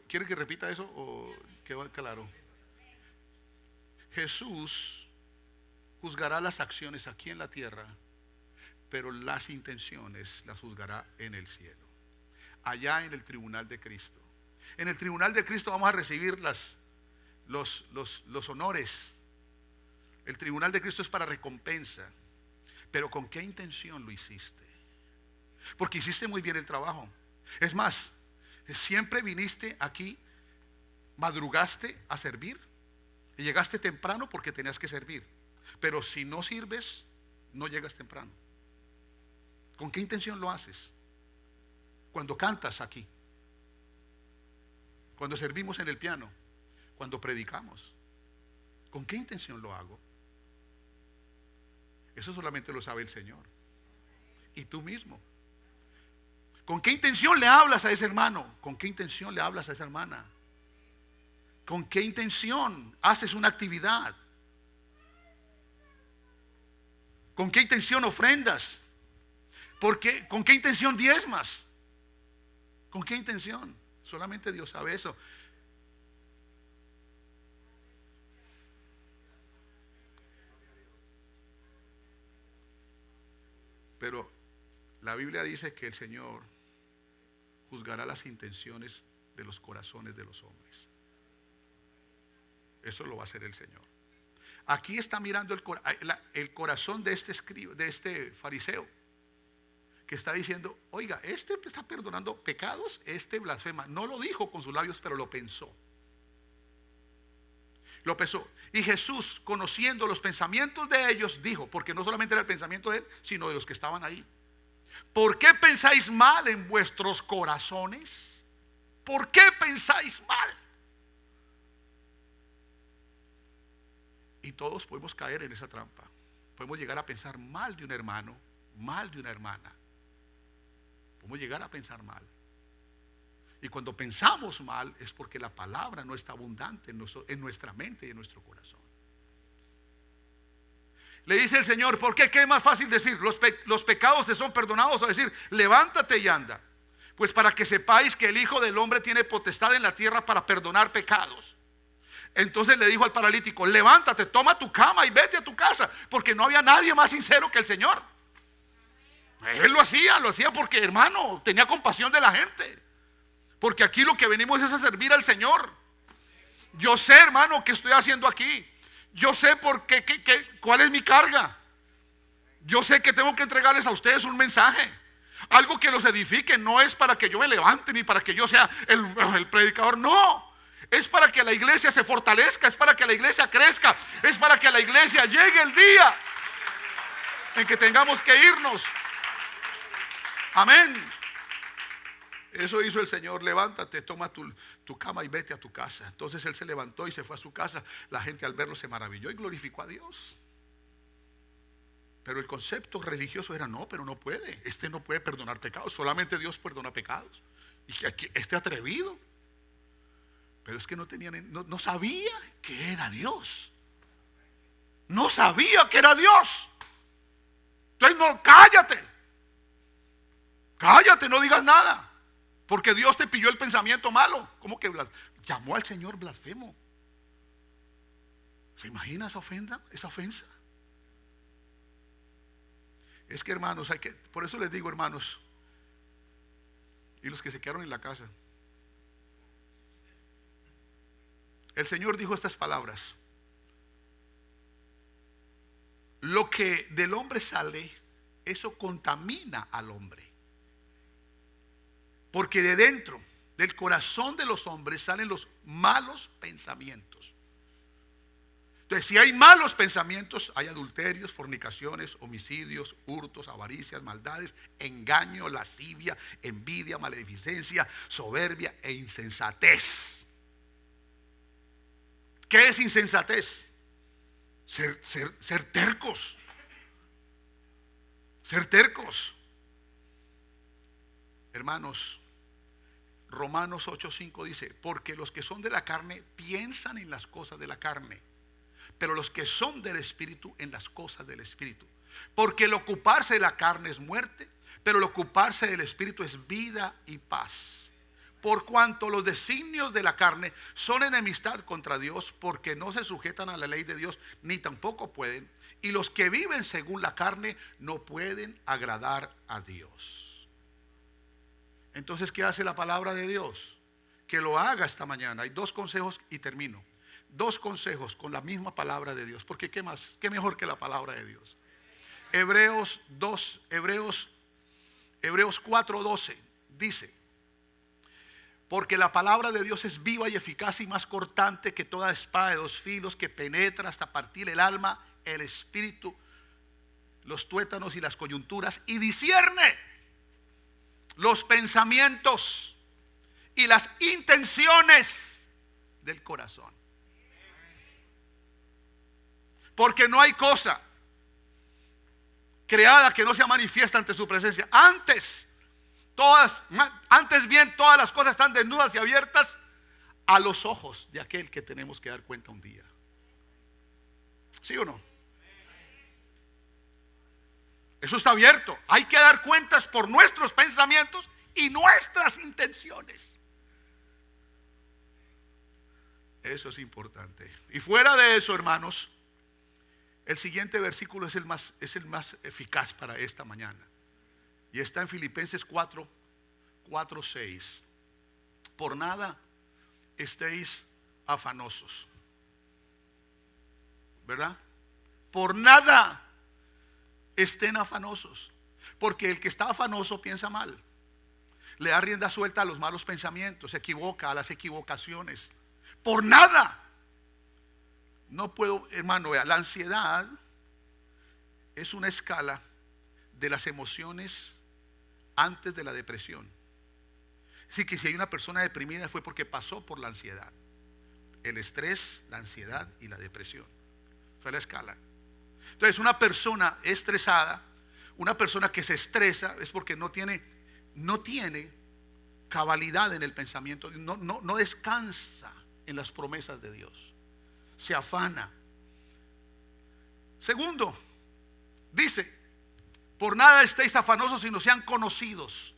¿Quiere que repita eso o quedó claro? Jesús juzgará las acciones aquí en la tierra, pero las intenciones las juzgará en el cielo, allá en el tribunal de Cristo. En el tribunal de Cristo vamos a recibir los honores. El tribunal de Cristo es para recompensa. Pero ¿con qué intención lo hiciste? Porque hiciste muy bien el trabajo. Es más, siempre viniste aquí, madrugaste a servir y llegaste temprano porque tenías que servir. Pero si no sirves, no llegas temprano. ¿Con qué intención lo haces? Cuando cantas aquí, cuando servimos en el piano, cuando predicamos, ¿con qué intención lo hago? Eso solamente lo sabe el Señor y tú mismo. ¿Con qué intención le hablas a ese hermano? ¿Con qué intención le hablas a esa hermana? ¿Con qué intención haces una actividad? ¿Con qué intención ofrendas? ¿Con qué intención diezmas? ¿Con qué intención? Solamente Dios sabe eso. Pero la Biblia dice que el Señor juzgará las intenciones de los corazones de los hombres. Eso lo va a hacer el Señor. Aquí está mirando el corazón de este escriba, de este fariseo, que está diciendo: oiga, este está perdonando pecados, este blasfema. No lo dijo con sus labios, pero lo pensó. Lo pensó. Y Jesús, conociendo los pensamientos de ellos, dijo, porque no solamente era el pensamiento de él, sino de los que estaban ahí: ¿por qué pensáis mal en vuestros corazones? ¿Por qué pensáis mal? Y todos podemos caer en esa trampa. Podemos llegar a pensar mal de un hermano, mal de una hermana. Podemos llegar a pensar mal. Y cuando pensamos mal es porque la palabra no está abundante en nuestra mente y en nuestro corazón. Le dice el Señor: ¿por qué? ¿Qué es más fácil decir? Los pecados te son perdonados, o decir levántate y anda? Pues para que sepáis que el Hijo del Hombre tiene potestad en la tierra para perdonar pecados. Entonces le dijo al paralítico: levántate, toma tu cama y vete a tu casa. Porque no había nadie más sincero que el Señor. Él lo hacía porque, hermano, tenía compasión de la gente. Porque aquí lo que venimos es a servir al Señor. Yo sé, hermano, qué estoy haciendo aquí. Yo sé por qué, cuál es mi carga. Yo sé que tengo que entregarles a ustedes un mensaje, algo que los edifique. No es para que yo me levante ni para que yo sea el predicador. No, es para que la iglesia se fortalezca, es para que la iglesia crezca, es para que la iglesia llegue el día en que tengamos que irnos. Amén. Eso hizo el Señor: levántate, toma tu cama y vete a tu casa. Entonces él se levantó y se fue a su casa. La gente al verlo se maravilló y glorificó a Dios. Pero el concepto religioso era: no, pero no puede. Este no puede perdonar pecados. Solamente Dios perdona pecados. Y que este atrevido. Pero es que no sabía que era Dios. No sabía que era Dios. Entonces no, cállate. Cállate, no digas nada. Porque Dios te pilló el pensamiento malo. ¿Cómo que llamó al Señor blasfemo? ¿Se imagina esa ofensa? Es que, hermanos, por eso les digo, hermanos, y los que se quedaron en la casa, el Señor dijo estas palabras: lo que del hombre sale, eso contamina al hombre. Porque de dentro del corazón de los hombres salen los malos pensamientos. Entonces, si hay malos pensamientos, hay adulterios, fornicaciones, homicidios, hurtos, avaricias, maldades, engaño, lascivia, envidia, maledicencia, soberbia e insensatez. ¿Qué es insensatez? Ser tercos. Ser tercos. Hermanos, Romanos 8:5 dice: porque los que son de la carne piensan en las cosas de la carne, pero los que son del Espíritu en las cosas del Espíritu. Porque el ocuparse de la carne es muerte, pero el ocuparse del Espíritu es vida y paz. Por cuanto los designios de la carne son enemistad contra Dios, porque no se sujetan a la ley de Dios, ni tampoco pueden. Y los que viven según la carne no pueden agradar a Dios. Entonces, ¿qué hace la palabra de Dios? Que lo haga esta mañana. Hay dos consejos y termino. Dos consejos con la misma palabra de Dios. Porque ¿qué más? ¿Qué mejor que la palabra de Dios? Hebreos 4:12 dice: porque la palabra de Dios es viva y eficaz y más cortante que toda espada de dos filos, que penetra hasta partir el alma, el espíritu, los tuétanos y las coyunturas, y discierne los pensamientos y las intenciones del corazón. Porque no hay cosa creada que no sea manifiesta ante su presencia. Antes bien todas las cosas están desnudas y abiertas a los ojos de aquel que tenemos que dar cuenta un día. ¿Sí o no? Eso está abierto. Hay que dar cuentas por nuestros pensamientos y nuestras intenciones. Eso es importante. Y fuera de eso, hermanos, el siguiente versículo es el más eficaz para esta mañana. Y está en Filipenses 4:6. Por nada estéis afanosos. ¿Verdad? Por nada estén afanosos, porque el que está afanoso piensa mal, le da rienda suelta a los malos pensamientos, se equivoca, a las equivocaciones. Por nada. No puedo, hermano, vea, la ansiedad es una escala de las emociones antes de la depresión. Así que si hay una persona deprimida fue porque pasó por la ansiedad, el estrés, la ansiedad y la depresión. Esa es la escala. Entonces, una persona estresada, una persona que se estresa, es porque no tiene cabalidad en el pensamiento, no descansa en las promesas de Dios, se afana. Segundo, dice: por nada estéis afanosos, sino sean conocidos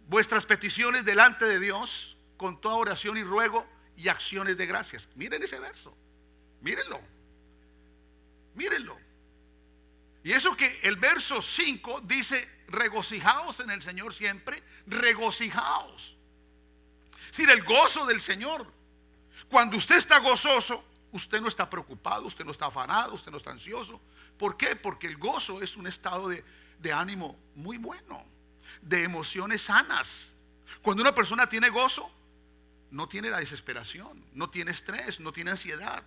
vuestras peticiones delante de Dios con toda oración y ruego y acciones de gracias. Miren ese verso, mírenlo. Y eso que el verso 5 dice: regocijaos en el Señor siempre, regocijaos. Es decir, el gozo del Señor. Cuando usted está gozoso, usted no está preocupado, usted no está afanado, usted no está ansioso. ¿Por qué? Porque el gozo es un estado de ánimo muy bueno, de emociones sanas. Cuando una persona tiene gozo, no tiene la desesperación, no tiene estrés, no tiene ansiedad.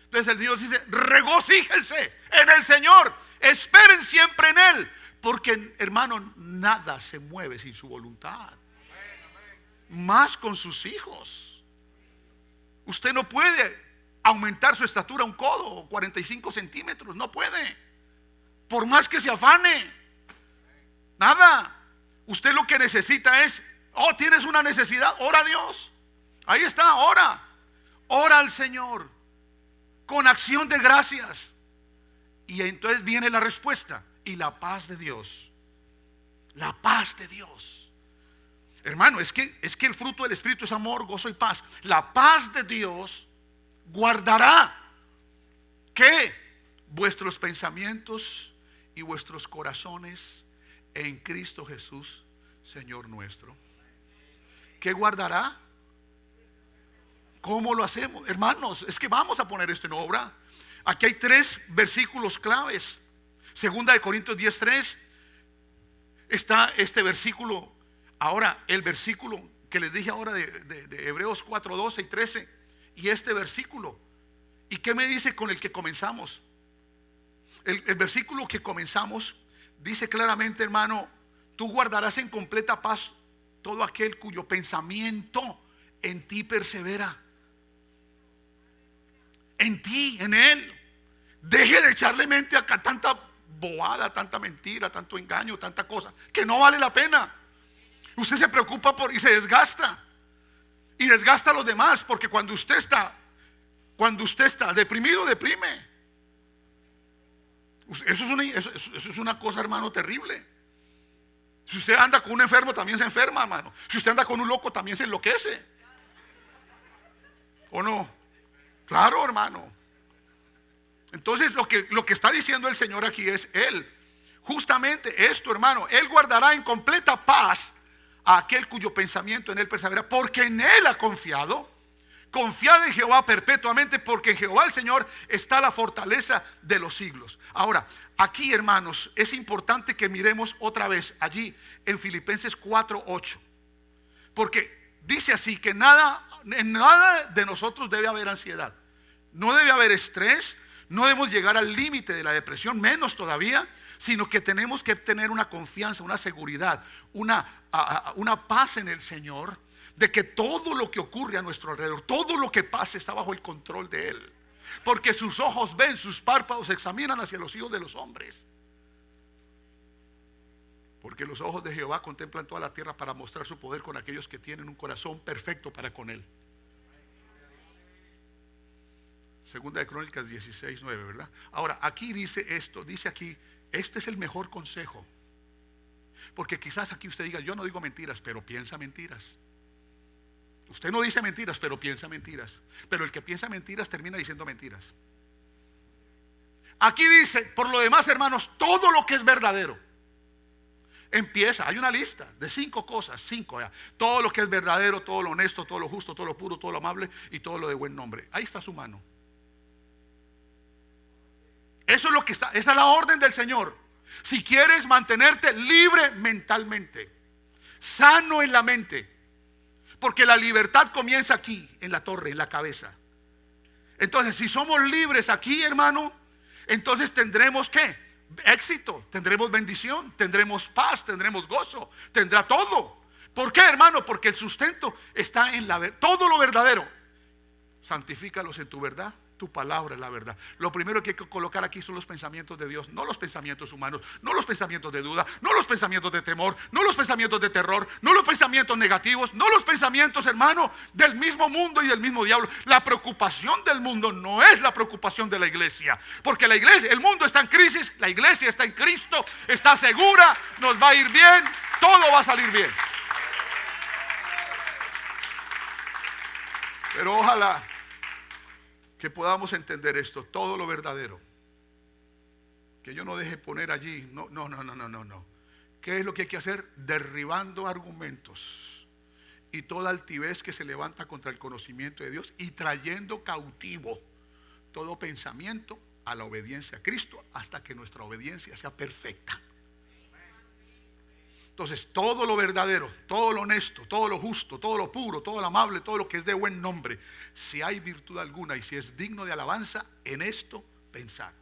Entonces el Dios dice: regocíjense en el Señor, esperen siempre en Él, porque, hermano, nada se mueve sin su voluntad. Más con sus hijos. Usted no puede aumentar su estatura un codo o 45 centímetros, no puede, por más que se afane. Nada. Usted lo que necesita es: tienes una necesidad, ora a Dios. Ahí está, ora al Señor con acción de gracias, y entonces viene la respuesta. Y la paz de Dios, hermano, es que el fruto del Espíritu es amor, gozo y paz. La paz de Dios guardará ¿qué? Vuestros pensamientos y vuestros corazones en Cristo Jesús, Señor nuestro. ¿Qué guardará? ¿Cómo lo hacemos? Hermanos, es que vamos a poner esto en obra. Aquí hay 3 versículos claves. Segunda de Corintios 10:3 está este versículo. Ahora, el versículo que les dije ahora de Hebreos 4:12 y 13, y este versículo. ¿Y qué me dice con el que comenzamos? El versículo que comenzamos dice claramente, hermano: tú guardarás en completa paz todo aquel cuyo pensamiento en ti persevera. En ti, en Él. Deje de echarle mente a tanta bobada, tanta mentira, tanto engaño, tanta cosa que no vale la pena. Usted se preocupa y se desgasta. Y desgasta a los demás, porque cuando usted está deprimido, deprime. Eso es una cosa, hermano, terrible. Si usted anda con un enfermo, también se enferma, hermano. Si usted anda con un loco, también se enloquece. ¿O no? Claro, hermano. Entonces lo que está diciendo el Señor aquí es Él. Justamente esto, hermano. Él guardará en completa paz a aquel cuyo pensamiento en Él persevera, porque en Él ha confiado. Confiad en Jehová perpetuamente, porque en Jehová el Señor está la fortaleza de los siglos. Ahora, aquí, hermanos, es importante que miremos otra vez allí en Filipenses 4:8, porque dice así que en nada de nosotros debe haber ansiedad, no debe haber estrés, no debemos llegar al límite de la depresión, menos todavía, sino que tenemos que tener una confianza, una seguridad, una paz en el Señor, de que todo lo que ocurre a nuestro alrededor, todo lo que pase, está bajo el control de Él, porque sus ojos ven, sus párpados examinan hacia los hijos de los hombres, porque los ojos de Jehová contemplan toda la tierra para mostrar su poder con aquellos que tienen un corazón perfecto para con Él. Segunda de Crónicas 16:9, ¿verdad? Ahora, aquí dice esto, dice aquí, este es el mejor consejo, porque quizás aquí usted diga, yo no digo mentiras, pero piensa mentiras. Usted no dice mentiras, pero piensa mentiras. Pero el que piensa mentiras termina diciendo mentiras. Aquí dice, por lo demás, hermanos, todo lo que es verdadero. Empieza, hay una lista de 5 cosas, 5 ya. Todo lo que es verdadero, todo lo honesto, todo lo justo, todo lo puro, todo lo amable y todo lo de buen nombre. Ahí está su mano. Eso es lo que está, esa es la orden del Señor. Si quieres mantenerte libre mentalmente, sano en la mente, porque la libertad comienza aquí, en la torre, en la cabeza. Entonces, si somos libres aquí, hermano, entonces tendremos ¿qué? Éxito, tendremos bendición, tendremos paz, tendremos gozo, tendrá todo. ¿Por qué, hermano? Porque el sustento está en todo lo verdadero. Santifícalos en tu verdad. Tu palabra es la verdad. Lo primero que hay que colocar aquí son los pensamientos de Dios, no los pensamientos humanos, no los pensamientos de duda, no los pensamientos de temor, no los pensamientos de terror, no los pensamientos negativos, no los pensamientos, hermano, del mismo mundo y del mismo diablo. La preocupación del mundo no es la preocupación de la iglesia, porque la iglesia, el mundo está en crisis, la iglesia está en Cristo, está segura, nos va a ir bien, todo va a salir bien. Pero ojalá que podamos entender esto, todo lo verdadero, que yo no deje poner allí, no. ¿Qué es lo que hay que hacer? Derribando argumentos y toda altivez que se levanta contra el conocimiento de Dios y trayendo cautivo todo pensamiento a la obediencia a Cristo, hasta que nuestra obediencia sea perfecta. Entonces, todo lo verdadero, todo lo honesto, todo lo justo, todo lo puro, todo lo amable, todo lo que es de buen nombre, si hay virtud alguna y si es digno de alabanza, en esto pensad.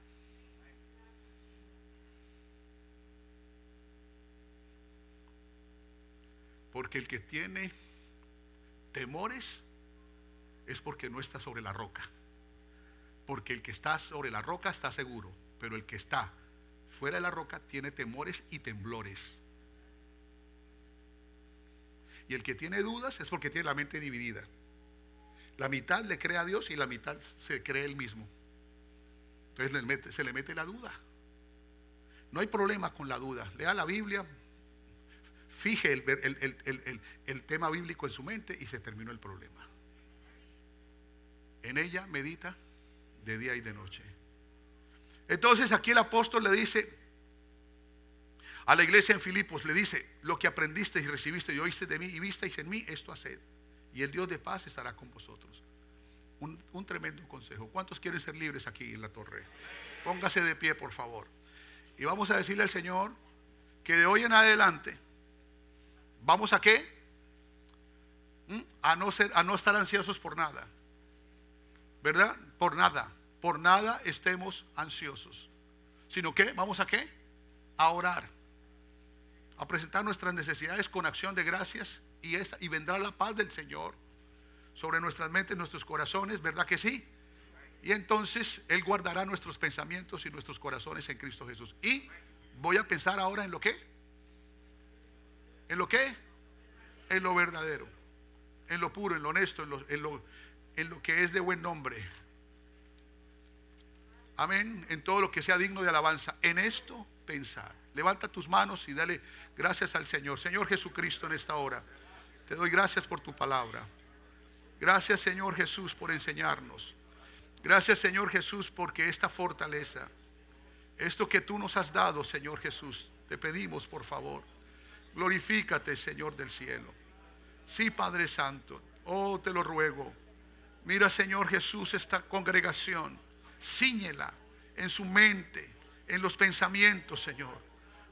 Porque el que tiene temores es porque no está sobre la roca. Porque el que está sobre la roca está seguro, pero el que está fuera de la roca tiene temores y temblores. Y el que tiene dudas es porque tiene la mente dividida. La mitad le cree a Dios y la mitad se cree él mismo. Entonces se le mete la duda. No hay problema con la duda. Lea la Biblia, fije el tema bíblico en su mente y se terminó el problema. En ella medita de día y de noche. Entonces aquí el apóstol le dice a la iglesia en Filipos, le dice: lo que aprendiste y recibiste y oíste de mí y visteis en mí, esto haced, y el Dios de paz estará con vosotros. Un tremendo consejo. ¿Cuántos quieren ser libres aquí en la torre? Póngase de pie, por favor. Y vamos a decirle al Señor que de hoy en adelante vamos a ¿qué? A no estar ansiosos por nada, ¿verdad? Por nada estemos ansiosos, sino que vamos a ¿qué? A orar, a presentar nuestras necesidades con acción de gracias, y vendrá la paz del Señor sobre nuestras mentes, nuestros corazones, ¿verdad que sí? Y entonces Él guardará nuestros pensamientos y nuestros corazones en Cristo Jesús. Y voy a pensar ahora en lo que en lo verdadero, en lo puro, en lo honesto, en lo que es de buen nombre. Amén. En todo lo que sea digno de alabanza. En esto pensar. Levanta tus manos y dale gracias al Señor. Señor Jesucristo, en esta hora te doy gracias por tu palabra. Gracias, Señor Jesús, por enseñarnos. Gracias, Señor Jesús, porque esta fortaleza, esto que tú nos has dado, Señor Jesús, te pedimos, por favor, glorifícate, Señor del cielo. Sí, Padre Santo, oh, te lo ruego. Mira, Señor Jesús, esta congregación, cíñela en su mente, en los pensamientos, Señor,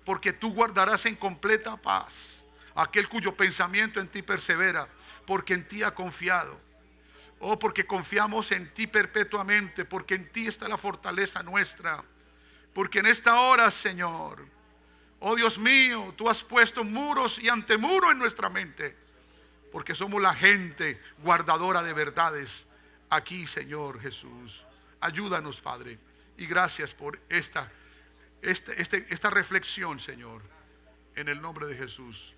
porque tú guardarás en completa paz aquel cuyo pensamiento en ti persevera, porque en ti ha confiado. Oh, porque confiamos en ti perpetuamente, porque en ti está la fortaleza nuestra. Porque en esta hora, Señor, oh Dios mío, tú has puesto muros y antemuro en nuestra mente, porque somos la gente guardadora de verdades aquí, Señor Jesús. Ayúdanos, Padre, y gracias por esta reflexión, Señor, en el nombre de Jesús.